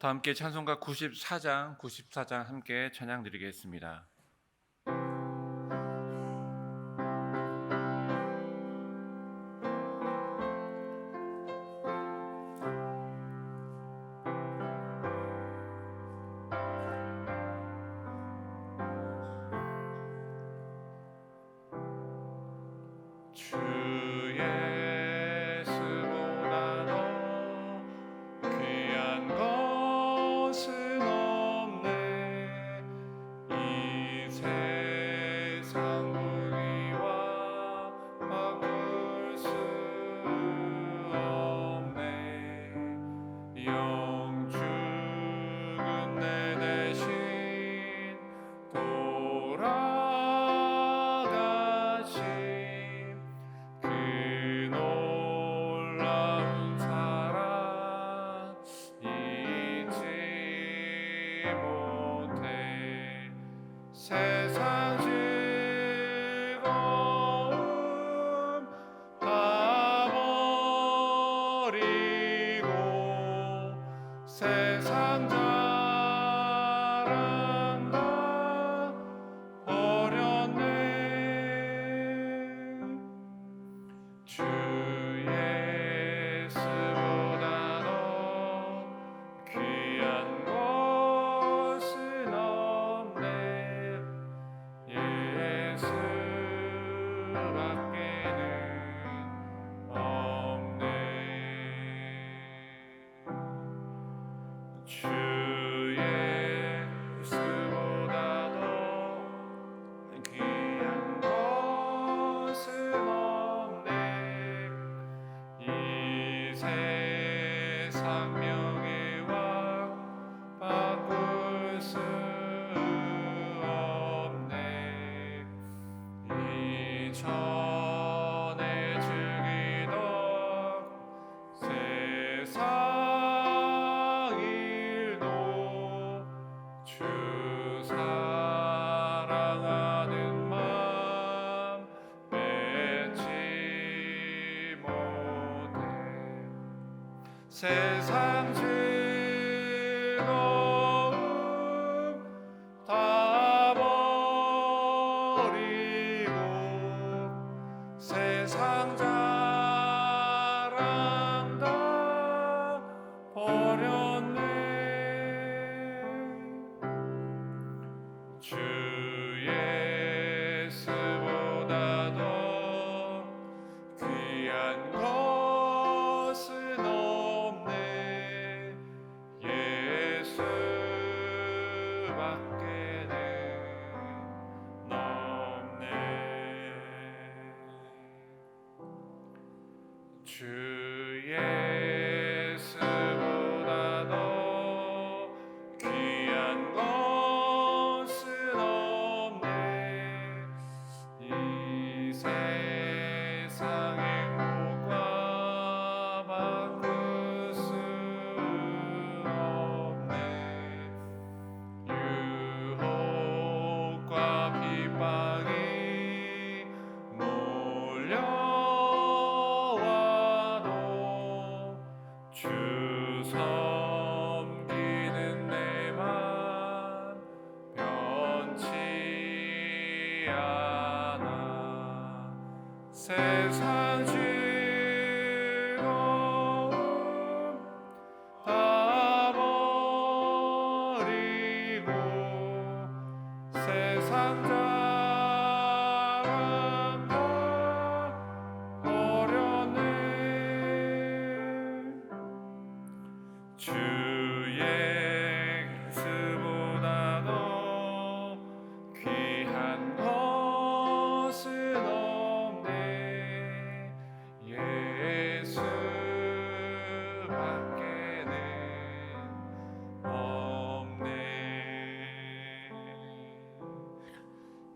다 함께 찬송가 94장 함께 찬양 드리겠습니다. 세상 즐거움 다 버리고 세상 자랑 다 버렸네. 주 예수보다 더 귀한 것은 없네. 예수밖에는 없네. 주 예수보다 더 귀한 것은 없네. 이 세상 명예와 바꿀 수 없네. 이전에 즐기던 세상 일도 주 사랑하는 마음 맺지 못해. 세상 즐거움 다 버리고 세상 자랑 다 버렸네. 주 예수보다 더 귀한 것은 없네. 예수밖에는 없네. 주 예수보다 더 귀한 것은 없네. 이 세상 행복과 바꿀 수 없네. 유혹과 핍박이 몰려와도 주 섬기는 내 맘 변치 않아. 세상 즐거움 다 버리고 세상 자랑 다 버렸네. 주 예수보다 더 귀한 것은 없네. 예수밖에는 없네.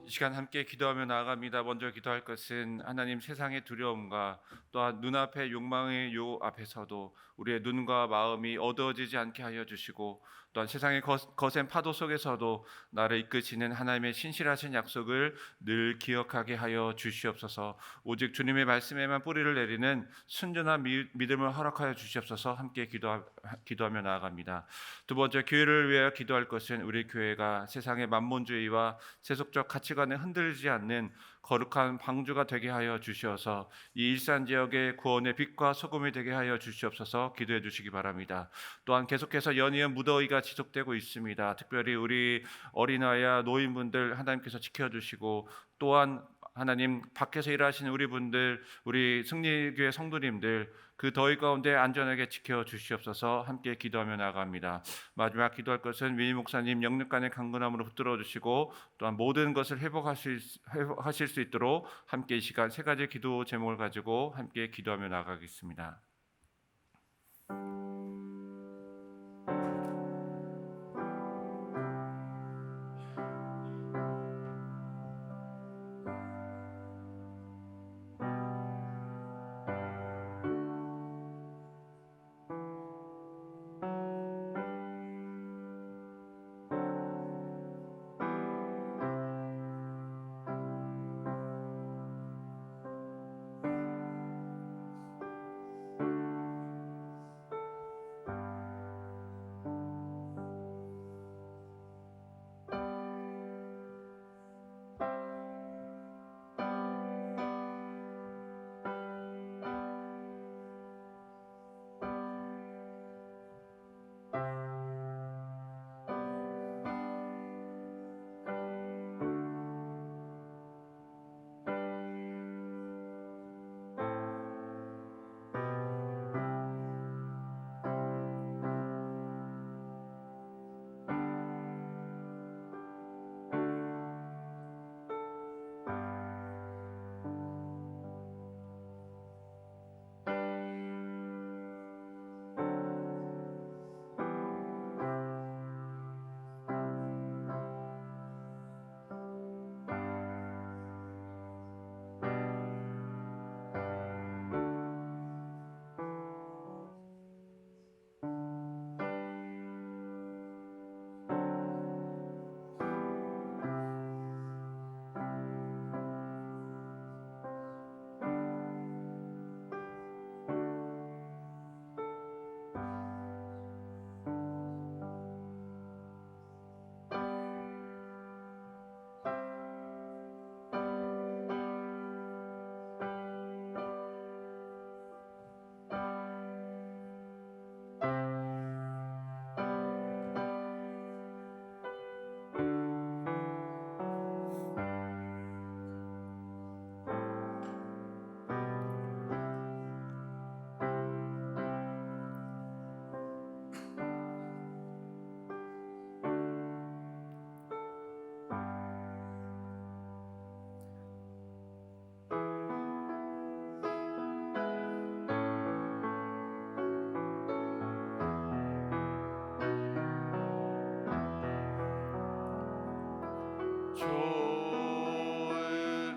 이 시간 함께 기도하며 나아갑니다. 먼저 기도할 것은 하나님, 세상의 두려움과 또한 눈앞의 욕망의 요 앞에서도 우리의 눈과 마음이 어두워지지 않게 하여 주시고, 또한 세상의 거센 파도 속에서도 나를 이끄시는 하나님의 신실하신 약속을 늘 기억하게 하여 주시옵소서. 오직 주님의 말씀에만 뿌리를 내리는 순전한 믿음을 허락하여 주시옵소서. 함께 기도하며 나아갑니다. 두 번째, 교회를 위하여 기도할 것은 우리 교회가 세상의 만몬주의와 세속적 가치관에 흔들리지 않는 거룩한 방주가 되게 하여 주시어서 이 일산 지역의 구원의 빛과 소금이 되게 하여 주시옵소서. 기도해 주시기 바랍니다. 또한 계속해서 연이은 무더위가 지속되고 있습니다. 특별히 우리 어린아이와 노인분들 하나님께서 지켜주시고, 또한 하나님 밖에서 일하시는 우리 분들, 우리 승리교회 성도님들 그 더위 가운데 안전하게 지켜주시옵소서. 함께 기도하며 나아갑니다. 마지막 기도할 것은 위니 목사님 영육간의 강건함으로 붙들어 주시고, 또한 모든 것을 회복하실 수 있도록 함께 이 시간 세 가지 기도 제목을 가지고 함께 기도하며 나아가겠습니다.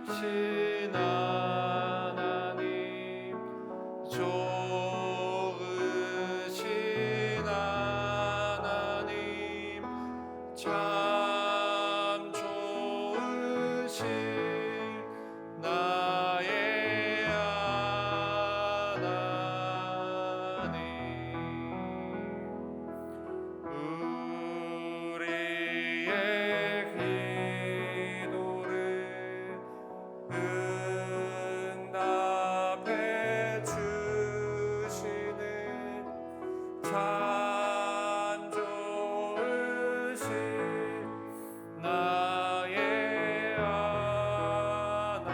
좋으신 하나님, 좋으신 하나님, 참 좋으신 나의 하나님. 우리의 기도를 응답해 주시는 참 좋으신 나의 하나님.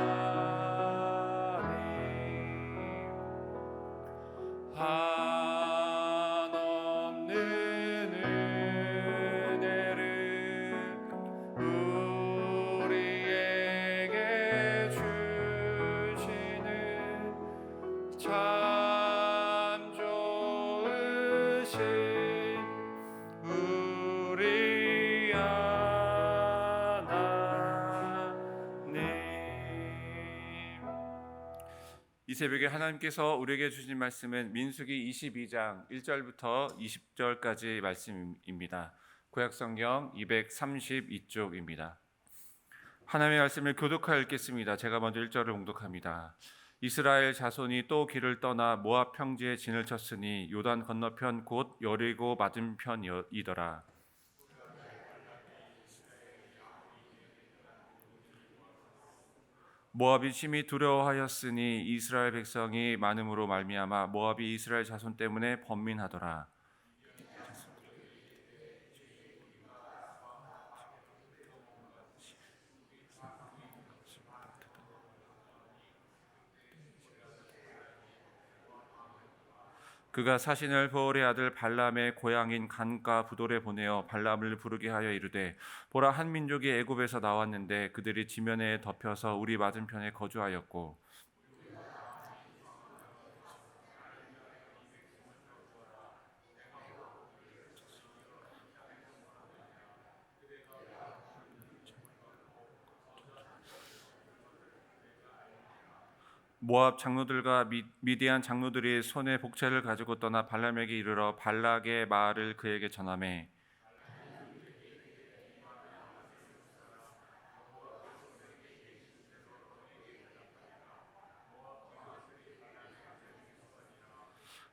한없는 은혜를 우리에게 주시는 참 좋으신 우리 하나님. 이 새벽에 하나님께서 우리에게 주신 말씀은 민수기 22장 1절부터 20절까지 말씀입니다. 구약성경 232쪽입니다. 하나님의 말씀을 교독하여 읽겠습니다. 제가 먼저 1절을 봉독합니다. 이스라엘 자손이 또 길을 떠나 모압 평지에 진을 쳤으니 요단 건너편 곧 여리고 맞은편이더라. 모압이 심히 두려워하였으니 이스라엘 백성이 많음으로 말미암아 모압이 이스라엘 자손 때문에 번민하더라. 그가 사신을 보올의 아들 발람의 고향인 간과 부돌에 보내어 발람을 부르게 하여 이르되 보라 한 민족이 애굽에서 나왔는데 그들이 지면에 덮여서 우리 맞은편에 거주하였고 모압 장로들과 미디안 장로들이 손에 복채를 가지고 떠나 발람에게 이르러 발락의 말을 그에게 전하매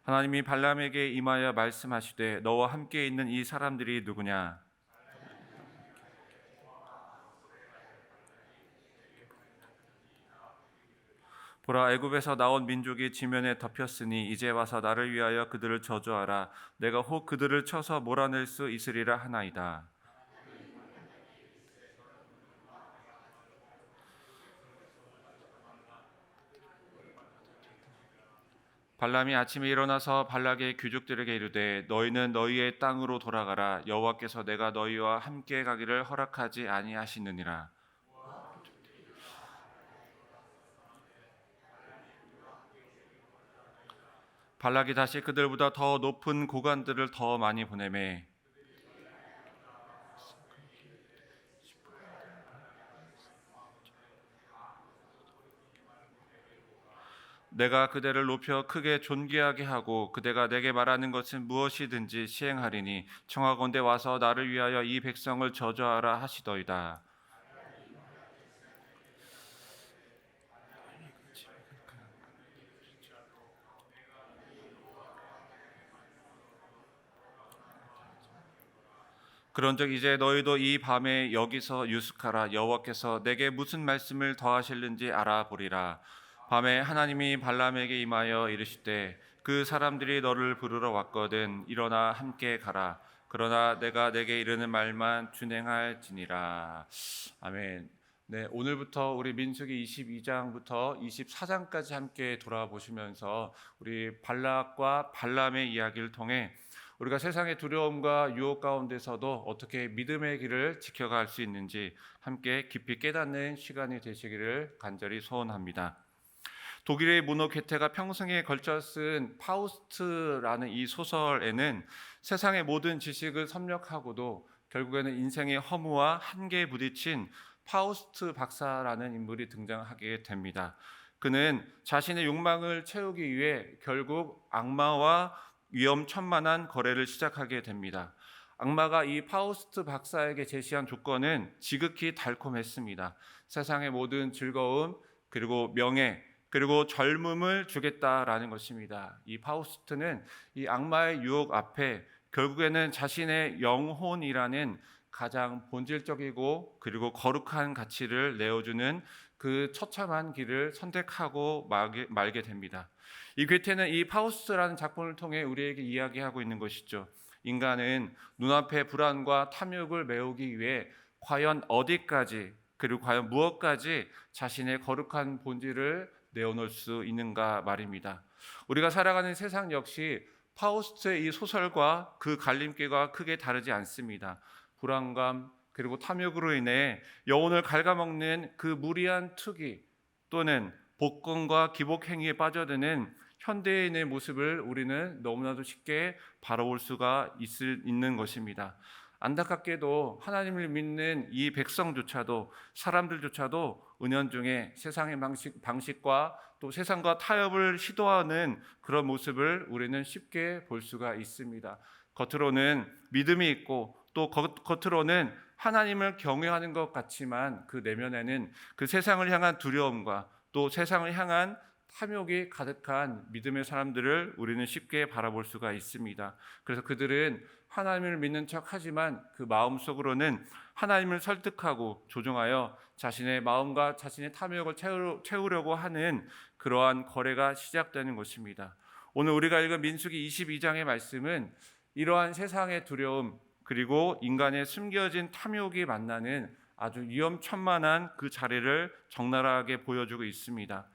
하나님이 발람에게 임하여 말씀하시되 너와 함께 있는 이 사람들이 누구냐? 보라 애굽에서 나온 민족이 지면에 덮였으니 이제 와서 나를 위하여 그들을 저주하라. 내가 혹 그들을 쳐서 몰아낼 수 있으리라 하나이다. 발람이 아침에 일어나서 발락의 귀족들에게 이르되 너희는 너희의 땅으로 돌아가라. 여호와께서 내가 너희와 함께 가기를 허락하지 아니하시느니라. 발락이 다시 그들보다 더 높은 고관들을 더 많이 보내매 내가 그대를 높여 크게 존귀하게 하고 그대가 내게 말하는 것은 무엇이든지 시행하리니 청하건대 와서 나를 위하여 이 백성을 저주하라 하시더이다. 그런즉 이제 너희도 이 밤에 여기서 유숙하라. 여호와께서 내게 무슨 말씀을 더하실는지 알아보리라. 밤에 하나님이 발람에게 임하여 이르시되 그 사람들이 너를 부르러 왔거든 일어나 함께 가라. 그러나 내가 내게 이르는 말만 준행할지니라. 아멘. 네, 오늘부터 우리 민수기 22장부터 24장까지 함께 돌아보시면서 우리 발락과 발람의 이야기를 통해 우리가 세상의 두려움과 유혹 가운데서도 어떻게 믿음의 길을 지켜갈 수 있는지 함께 깊이 깨닫는 시간이 되시기를 간절히 소원합니다. 독일의 문호 괴테가 평생에 걸쳐 쓴 파우스트라는 이 소설에는 세상의 모든 지식을 섭렵하고도 결국에는 인생의 허무와 한계에 부딪힌 파우스트 박사라는 인물이 등장하게 됩니다. 그는 자신의 욕망을 채우기 위해 결국 악마와 위험천만한 거래를 시작하게 됩니다. 악마가 이 파우스트 박사에게 제시한 조건은 지극히 달콤했습니다. 세상의 모든 즐거움 그리고 명예 그리고 젊음을 주겠다라는 것입니다. 이 파우스트는 이 악마의 유혹 앞에 결국에는 자신의 영혼이라는 가장 본질적이고 그리고 거룩한 가치를 내어주는 그 처참한 길을 선택하고 말게 됩니다. 이 괴테는 이 파우스트라는 작품을 통해 우리에게 이야기하고 있는 것이죠. 인간은 눈앞의 불안과 탐욕을 메우기 위해 과연 어디까지 그리고 과연 무엇까지 자신의 거룩한 본질을 내어놓을 수 있는가 말입니다. 우리가 살아가는 세상 역시 파우스트의 이 소설과 그 갈림길과 크게 다르지 않습니다. 불안감 그리고 탐욕으로 인해 영혼을 gali 그 무리한 투기 또는 복권과 기복 행위에 빠져드는 현대인의 모습을 우리는 너무나도 쉽게 바라볼 수가 있는 것입니다. 안타깝게도 하나님을 믿는 이 백성조차도 사람들조차도 은연중에 세상의 방식과 또 세상과 타협을 시도하는 그런 모습을 우리는 쉽게 볼 수가 있습니다. 겉으로는 믿음이 있고 또 겉으로는 하나님을 경외하는 것 같지만 그 내면에는 그 세상을 향한 두려움과 또 세상을 향한 탐욕이 가득한 믿음의 사람들을 우리는 쉽게 바라볼 수가 있습니다. 그래서 그들은 하나님을 믿는 척하지만 그 마음속으로는 하나님을 설득하고 조종하여 자신의 마음과 자신의 탐욕을 채우려고 하는 그러한 거래가 시작되는 것입니다. 오늘 우리가 읽은 민수기 22장의 말씀은 이러한 세상의 두려움 그리고 인간의 숨겨진 탐욕이 만나는 아주 위험천만한 그 자리를 적나라하게 보여주고 있습니다.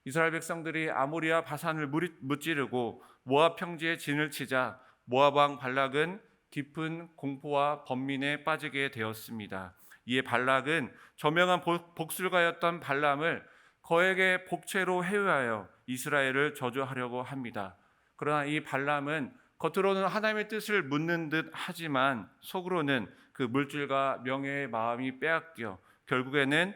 이스라엘 백성들이 아모리와 바산을 무찌르고 모압 평지에 진을 치자 모압 왕 발락은 깊은 공포와 번민에 빠지게 되었습니다. 이에 발락은 저명한 복술가였던 발람을 거액의 복채로 회유하여 이스라엘을 저주하려고 합니다. 그러나 이 발람은 겉으로는 하나님의 뜻을 묻는 듯 하지만 속으로는 그 물질과 명예의 마음이 빼앗겨 결국에는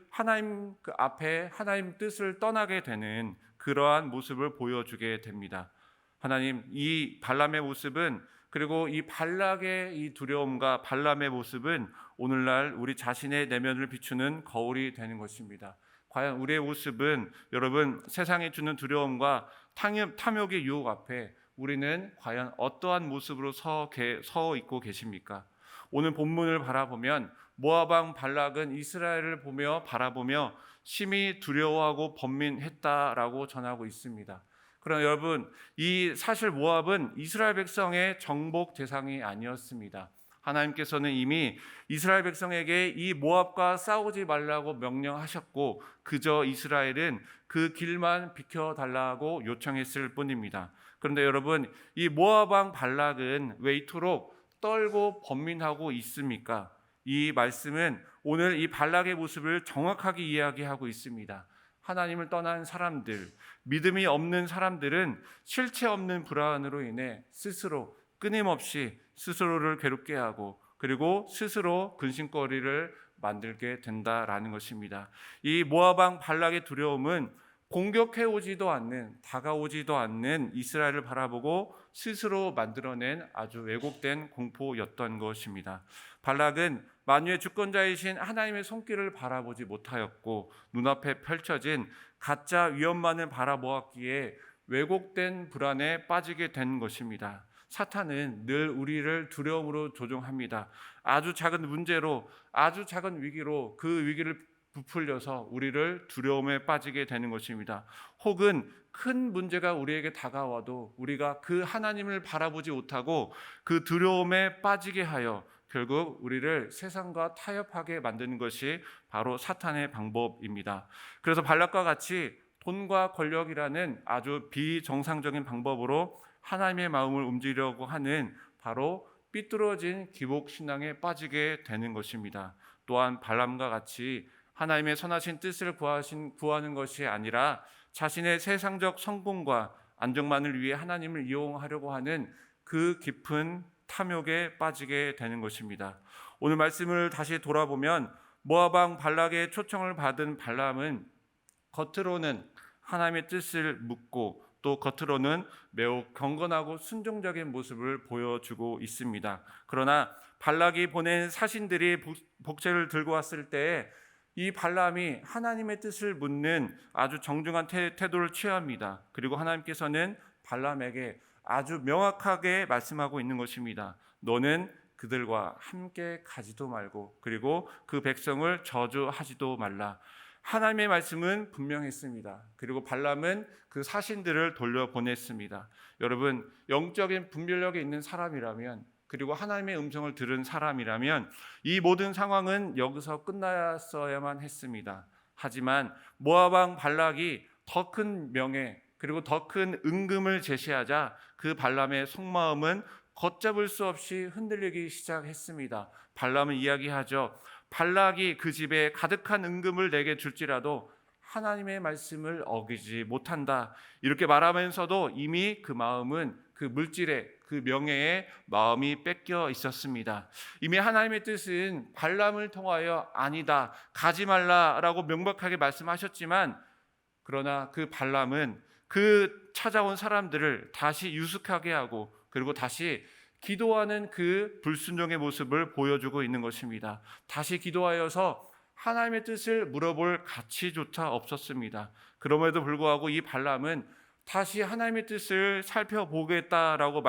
하나님 그 앞에 하나님 뜻을 떠나게 되는 그러한 모습을 보여주게 됩니다. 하나님 이 발람의 모습은 그리고 이 발락의 이 두려움과 발람의 모습은 오늘날 우리 자신의 내면을 비추는 거울이 되는 것입니다. 과연 우리의 모습은 여러분 세상이 주는 두려움과 탐욕의 유혹 앞에 우리는 과연 어떠한 모습으로 서 있고 계십니까? 오늘 본문을 바라보면 모압 왕 발락은 이스라엘을 바라보며 심히 두려워하고 번민했다라고 전하고 있습니다. 그러나 여러분 이 사실 모압은 이스라엘 백성의 정복 대상이 아니었습니다. 하나님께서는 이미 이스라엘 백성에게 이 모압과 싸우지 말라고 명령하셨고 그저 이스라엘은 그 길만 비켜달라고 요청했을 뿐입니다. 그런데 여러분 이 모압 왕 발락은 왜 이토록 떨고 번민하고 있습니까? 이 말씀은 오늘 이 발락의 모습을 정확하게 이야기하고 있습니다. 하나님을 떠난 사람들, 믿음이 없는 사람들은 실체 없는 불안으로 인해 스스로 끊임없이 스스로를 괴롭게 하고 그리고 스스로 근심거리를 만들게 된다라는 것입니다. 이 모압 왕 발락의 두려움은 공격해 오지도 않는 다가오지도 않는 이스라엘을 바라보고 스스로 만들어낸 아주 왜곡된 공포였던 것입니다. 발락은 만유의 주권자이신 하나님의 손길을 바라보지 못하였고 눈앞에 펼쳐진 가짜 위험만을 바라보았기에 왜곡된 불안에 빠지게 된 것입니다. 사탄은 늘 우리를 두려움으로 조종합니다. 아주 작은 문제로 아주 작은 위기로 그 위기를 부풀려서 우리를 두려움에 빠지게 되는 것입니다. 혹은 큰 문제가 우리에게 다가와도 우리가 그 하나님을 바라보지 못하고 그 두려움에 빠지게 하여 결국 우리를 세상과 타협하게 만드는 것이 바로 사탄의 방법입니다. 그래서 발락과 같이 돈과 권력이라는 아주 비정상적인 방법으로 하나님의 마음을 움직이려고 하는 바로 삐뚤어진 기복신앙에 빠지게 되는 것입니다. 또한 발람과 같이 하나님의 선하신 뜻을 구하는 것이 아니라 자신의 세상적 성공과 안정만을 위해 하나님을 이용하려고 하는 그 깊은 탐욕에 빠지게 되는 것입니다. 오늘 말씀을 다시 돌아보면 모압 왕 발락의 초청을 받은 발람은 겉으로는 하나님의 뜻을 묻고 또 겉으로는 매우 경건하고 순종적인 모습을 보여주고 있습니다. 그러나 발락이 보낸 사신들이 복채를 들고 왔을 때 이 발람이 하나님의 뜻을 묻는 아주 정중한 태도를 취합니다. 그리고 하나님께서는 발람에게 아주 명확하게 말씀하고 있는 것입니다. 너는 그들과 함께 가지도 말고 그리고 그 백성을 저주하지도 말라. 하나님의 말씀은 분명했습니다. 그리고 발람은 그 사신들을 돌려보냈습니다. 여러분 영적인 분별력이 있는 사람이라면 그리고 하나님의 음성을 들은 사람이라면 이 모든 상황은 여기서 끝났어야만 했습니다. 하지만 모압 왕 발락이 더 큰 명예 그리고 더 큰 은금을 제시하자 그 발람의 속마음은 걷잡을 수 없이 흔들리기 시작했습니다. 발람은 이야기하죠. 발락이 그 집에 가득한 은금을 내게 줄지라도 하나님의 말씀을 어기지 못한다. 이렇게 말하면서도 이미 그 마음은 그 물질에 그 명예에 마음이 뺏겨 있었습니다. 이미 하나님의 뜻은 발람을 통하여 아니다, 가지 말라라고 명백하게 말씀하셨지만 그러나 그 발람은 그 찾아온 사람들을 다시 유숙하게 하고 그리고 다시 기도하는 그 불순종의 모습을 보여주고 있는 것입니다. 다시 기도하여서 하나님의 뜻을 물어볼 가치조차 없었습니다. 그럼에도 불구하고 이 발람은 다시 하나님의 뜻을 살펴보겠다라고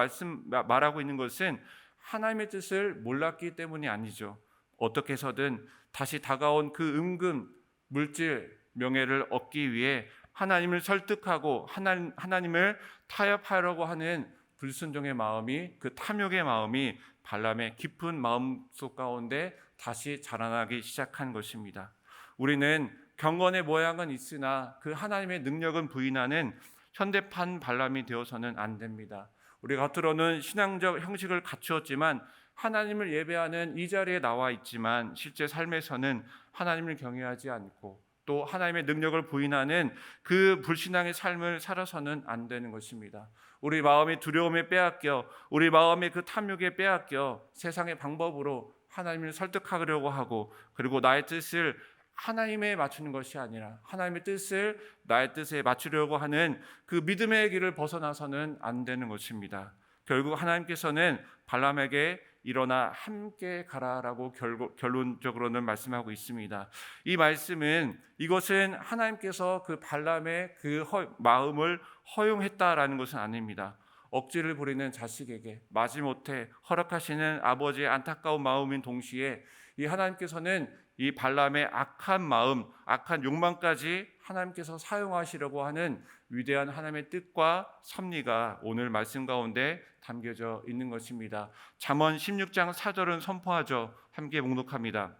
말하고 있는 것은 하나님의 뜻을 몰랐기 때문이 아니죠. 어떻게 해서든 다시 다가온 그 은금, 물질, 명예를 얻기 위해 하나님을 설득하고 하나님을 타협하려고 하는 불순종의 마음이, 그 탐욕의 마음이 발람의 깊은 마음속 가운데 다시 자라나기 시작한 것입니다. 우리는 경건의 모양은 있으나 그 하나님의 능력은 부인하는 현대판 발람이 되어서는 안 됩니다. 우리가 겉으로는 신앙적 형식을 갖추었지만 하나님을 예배하는 이 자리에 나와 있지만 실제 삶에서는 하나님을 경외하지 않고 또 하나님의 능력을 부인하는 그 불신앙의 삶을 살아서는 안 되는 것입니다. 우리 마음의 두려움에 빼앗겨, 우리 마음의 그 탐욕에 빼앗겨 세상의 방법으로 하나님을 설득하려고 하고 그리고 나의 뜻을 하나님에 맞추는 것이 아니라 하나님의 뜻을 나의 뜻에 맞추려고 하는 그 믿음의 길을 벗어나서는 안 되는 것입니다. 결국 하나님께서는 발람에게 일어나 함께 가라라고 결론적으로는 말씀하고 있습니다. 이 말씀은 이것은 하나님께서 그 발람의 그 마음을 허용했다라는 것은 아닙니다. 억지를 부리는 자식에게 마지못해 허락하시는 아버지의 안타까운 마음인 동시에 이 하나님께서는 이 발람의 악한 마음, 악한 욕망까지 하나님께서 사용하시려고 하는 위대한 하나님의 뜻과 섭리가 오늘 말씀 가운데 담겨져 있는 것입니다. 잠언 16장 4절은 선포하죠. 함께 봉독합니다.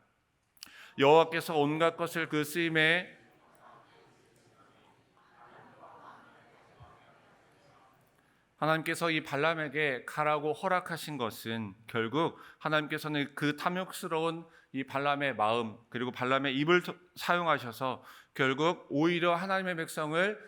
여호와께서 온갖 것을 그 쓰임에 하나님께서 이 발람에게 가라고 허락하신 것은 결국 하나님께서는 그 탐욕스러운 이 발람의 마음 그리고 발람의 입을 사용하셔서 결국 오히려 하나님의 백성을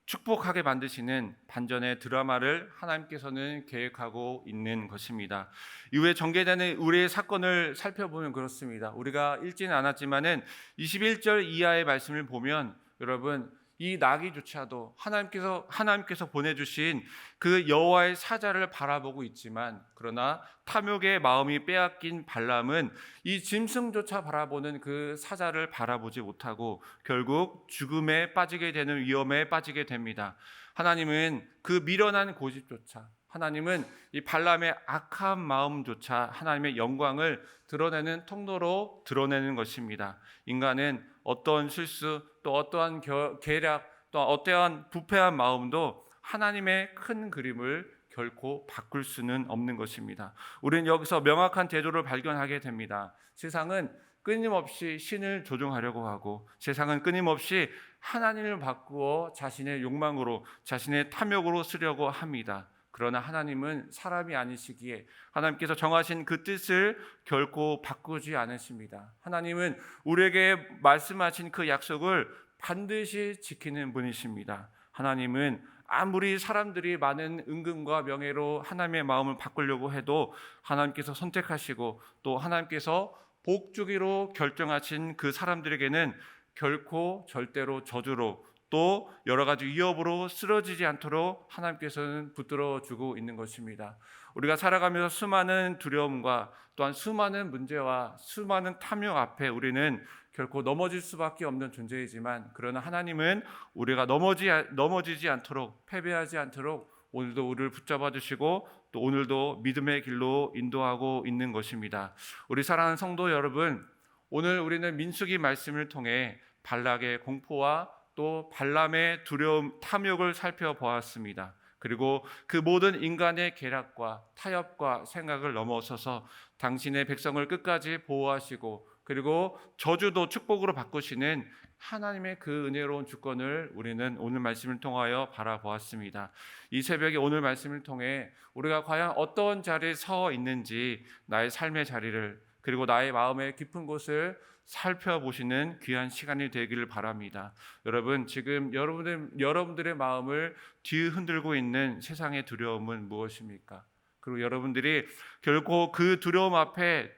축복하게 만드시는 반전의 드라마를 하나님께서는 계획하고 있는 것입니다. 이후에 전개되는 우리의 사건을 살펴보면 그렇습니다. 우리가 읽지는 않았지만은 21절 이하의 말씀을 보면 여러분 이 나귀조차도 하나님께서 보내주신 그 여호와의 사자를 바라보고 있지만 그러나 탐욕의 마음이 빼앗긴 발람은 이 짐승조차 바라보는 그 사자를 바라보지 못하고 결국 죽음에 빠지게 되는 위험에 빠지게 됩니다. 하나님은 그 미련한 고집조차 하나님은 이 발람의 악한 마음조차 하나님의 영광을 드러내는 통로로 드러내는 것입니다. 인간은 어떠한 실수 또 어떠한 계략 또 어떠한 부패한 마음도 하나님의 큰 그림을 결코 바꿀 수는 없는 것입니다. 우리는 여기서 명확한 대조를 발견하게 됩니다. 세상은 끊임없이 신을 조종하려고 하고 세상은 끊임없이 하나님을 바꾸어 자신의 욕망으로 자신의 탐욕으로 쓰려고 합니다. 그러나 하나님은 사람이 아니시기에 하나님께서 정하신 그 뜻을 결코 바꾸지 않으십니다. 하나님은 우리에게 말씀하신 그 약속을 반드시 지키는 분이십니다. 하나님은 아무리 사람들이 많은 은금과 명예로 하나님의 마음을 바꾸려고 해도 하나님께서 선택하시고 또 하나님께서 복 주기로 결정하신 그 사람들에게는 결코 절대로 저주로 또 여러 가지 위협으로 쓰러지지 않도록 하나님께서는 붙들어 주고 있는 것입니다. 우리가 살아가면서 수많은 두려움과 또한 수많은 문제와 수많은 탐욕 앞에 우리는 결코 넘어질 수밖에 없는 존재이지만 그러나 하나님은 우리가 넘어지지 않도록 패배하지 않도록 오늘도 우리를 붙잡아 주시고 또 오늘도 믿음의 길로 인도하고 있는 것입니다. 우리 사랑하는 성도 여러분, 오늘 우리는 민수기 말씀을 통해 발락의 공포와 또 발람의 두려움, 탐욕을 살펴보았습니다. 그리고 그 모든 인간의 계략과 타협과 생각을 넘어서서 당신의 백성을 끝까지 보호하시고 그리고 저주도 축복으로 바꾸시는 하나님의 그 은혜로운 주권을 우리는 오늘 말씀을 통하여 바라보았습니다. 이 새벽에 오늘 말씀을 통해 우리가 과연 어떤 자리에 서 있는지 나의 삶의 자리를 그리고 나의 마음의 깊은 곳을 살펴보시는 귀한 시간이 되기를 바랍니다. 여러분, 지금 여러분들의 마음을 뒤흔들고 있는 세상의 두려움은 무엇입니까? 그리고 여러분들이 결코 그 두려움 앞에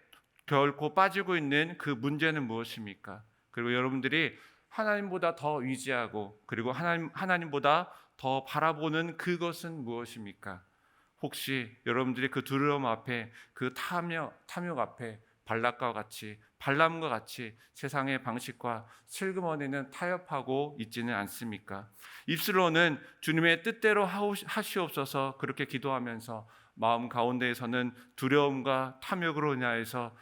결코 빠지고 있는 그 문제는 무엇입니까? 그리고 여러분들이 하나님보다 더 의지하고 그리고 하나님보다 더 바라보는 그것은 무엇입니까? 혹시 여러분들이 그 두려움 앞에 그 탐욕 앞에 발람과 같이 세상의 방식과 슬그머니는 타협하고 있지는 않습니까? 입술로는 주님의 뜻대로 하시옵소서 그렇게 기도하면서 마음 가운데에서는 두려움과 탐욕으로 인하여서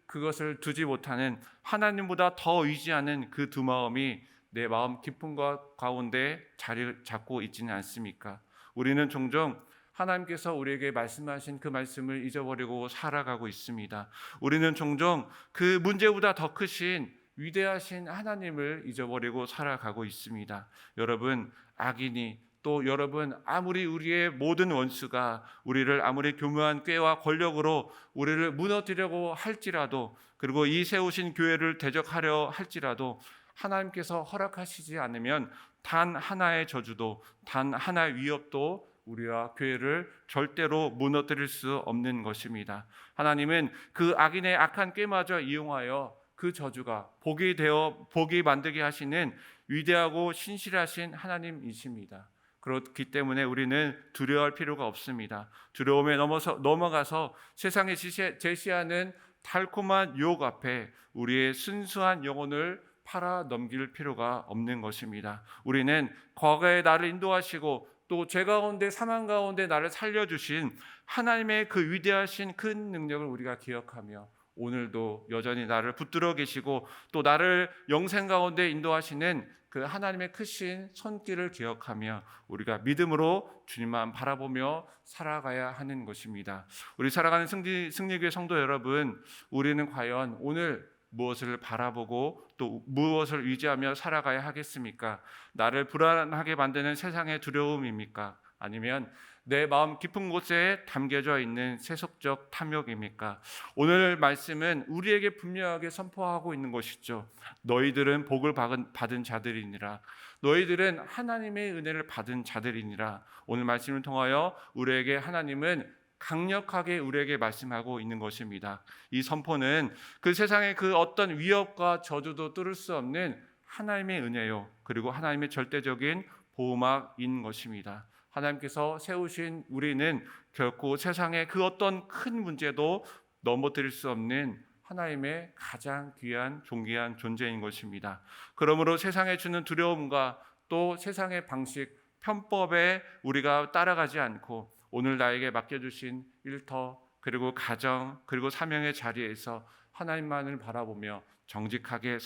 그것을 두지 못하는 하나님보다 더 의지하는 그 두 마음이 내 마음 깊은 것 가운데 자리를 잡고 있지는 않습니까? 우리는 종종 하나님께서 우리에게 말씀하신 그 말씀을 잊어버리고 살아가고 있습니다. 우리는 종종 그 문제보다 더 크신 위대하신 하나님을 잊어버리고 살아가고 있습니다. 여러분, 악인이 또 여러분 아무리 우리의 모든 원수가 우리를 아무리 교묘한 꾀와 권력으로 우리를 무너뜨리려고 할지라도 그리고 이 세우신 교회를 대적하려 할지라도 하나님께서 허락하시지 않으면 단 하나의 저주도 단 하나의 위협도 우리와 교회를 절대로 무너뜨릴 수 없는 것입니다. 하나님은 그 악인의 악한 꾀마저 이용하여 그 저주가 복이 만들게 하시는 위대하고 신실하신 하나님이십니다. 그렇기 때문에 우리는 두려워할 필요가 없습니다. 두려움에 넘어가서 세상에 제시하는 달콤한 유혹 앞에 우리의 순수한 영혼을 팔아 넘길 필요가 없는 것입니다. 우리는 과거에 나를 인도하시고 또 죄 가운데 사망 가운데 나를 살려주신 하나님의 그 위대하신 큰 능력을 우리가 기억하며 오늘도 여전히 나를 붙들어 계시고 또 나를 영생 가운데 인도하시는 그 하나님의 크신 손길을 기억하며 우리가 믿음으로 주님만 바라보며 살아가야 하는 것입니다. 우리 살아가는 승리교회 성도 여러분, 우리는 과연 오늘 무엇을 바라보고 또 무엇을 의지하며 살아가야 하겠습니까? 나를 불안하게 만드는 세상의 두려움입니까? 아니면 내 마음 깊은 곳에 담겨져 있는 세속적 탐욕입니까? 오늘 말씀은 우리에게 분명하게 선포하고 있는 것이죠. 너희들은 복을 받은 자들이니라. 너희들은 하나님의 은혜를 받은 자들이니라. 오늘 말씀을 통하여 우리에게 하나님은 강력하게 우리에게 말씀하고 있는 것입니다. 이 선포는 그 세상의 그 어떤 위협과 저주도 뚫을 수 없는 하나님의 은혜요, 그리고 하나님의 절대적인 보호막인 것입니다. 하나님께서 세우신 우리는 결코 세상의 그 어떤 큰 문제도 넘어뜨릴 수 없는 하나님의 가장 귀한 존귀한 존재인 것입니다. 그러므로 세상에 주는 두려움과 또 세상의 방식, 편법에 우리가 따라가지 않고 오늘 나에게 맡겨주신 일터 그리고 가정 그리고 사명의 자리에서 하나님만을 바라보며 정직하게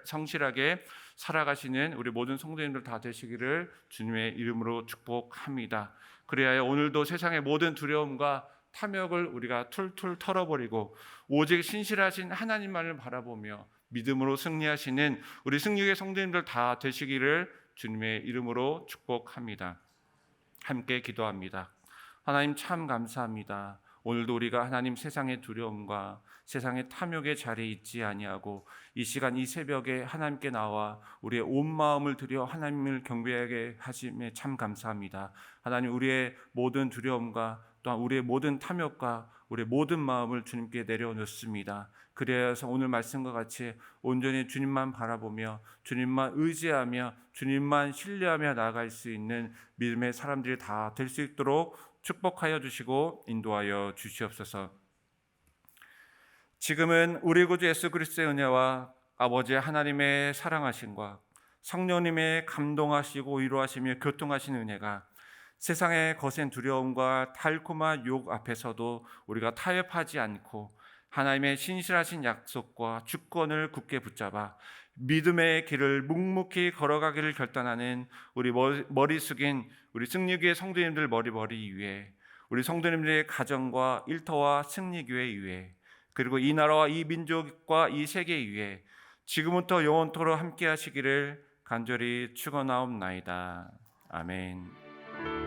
성실하게 살아가시는 우리 모든 성도님들 다 되시기를 주님의 이름으로 축복합니다. 그래야 오늘도 세상의 모든 두려움과 탐욕을 우리가 툴툴 털어버리고 오직 신실하신 하나님만을 바라보며 믿음으로 승리하시는 우리 승리의 성도님들 다 되시기를 주님의 이름으로 축복합니다. 함께 기도합니다. 하나님 참 감사합니다. 오늘도 우리가 하나님 세상의 두려움과 세상의 탐욕의 자리에 있지 아니하고 이 시간 이 새벽에 하나님께 나와 우리의 온 마음을 들여 하나님을 경배하게 하심에 참 감사합니다. 하나님 우리의 모든 두려움과 또한 우리의 모든 탐욕과 우리의 모든 마음을 주님께 내려놓습니다. 그래서 오늘 말씀과 같이 온전히 주님만 바라보며 주님만 의지하며 주님만 신뢰하며 나아갈 수 있는 믿음의 사람들이 다 될 수 있도록 축복하여 주시고 인도하여 주시옵소서. 지금은 우리 구주 예수 그리스도의 은혜와 아버지 하나님의 사랑하심과 성령님의 감동하시고 위로하시며 교통하시는 은혜가 세상의 거센 두려움과 달콤한 유혹 앞에서도 우리가 타협하지 않고 하나님의 신실하신 약속과 주권을 굳게 붙잡아 믿음의 길을 묵묵히 걸어가기를 결단하는 우리 머리 숙인 우리 승리교회 성도님들 머리 위에 우리 성도님들의 가정과 일터와 승리교회 위에 그리고 이 나라와 이 민족과 이 세계 위에 지금부터 영원토록 함께 하시기를 간절히 축원하옵나이다. 아멘.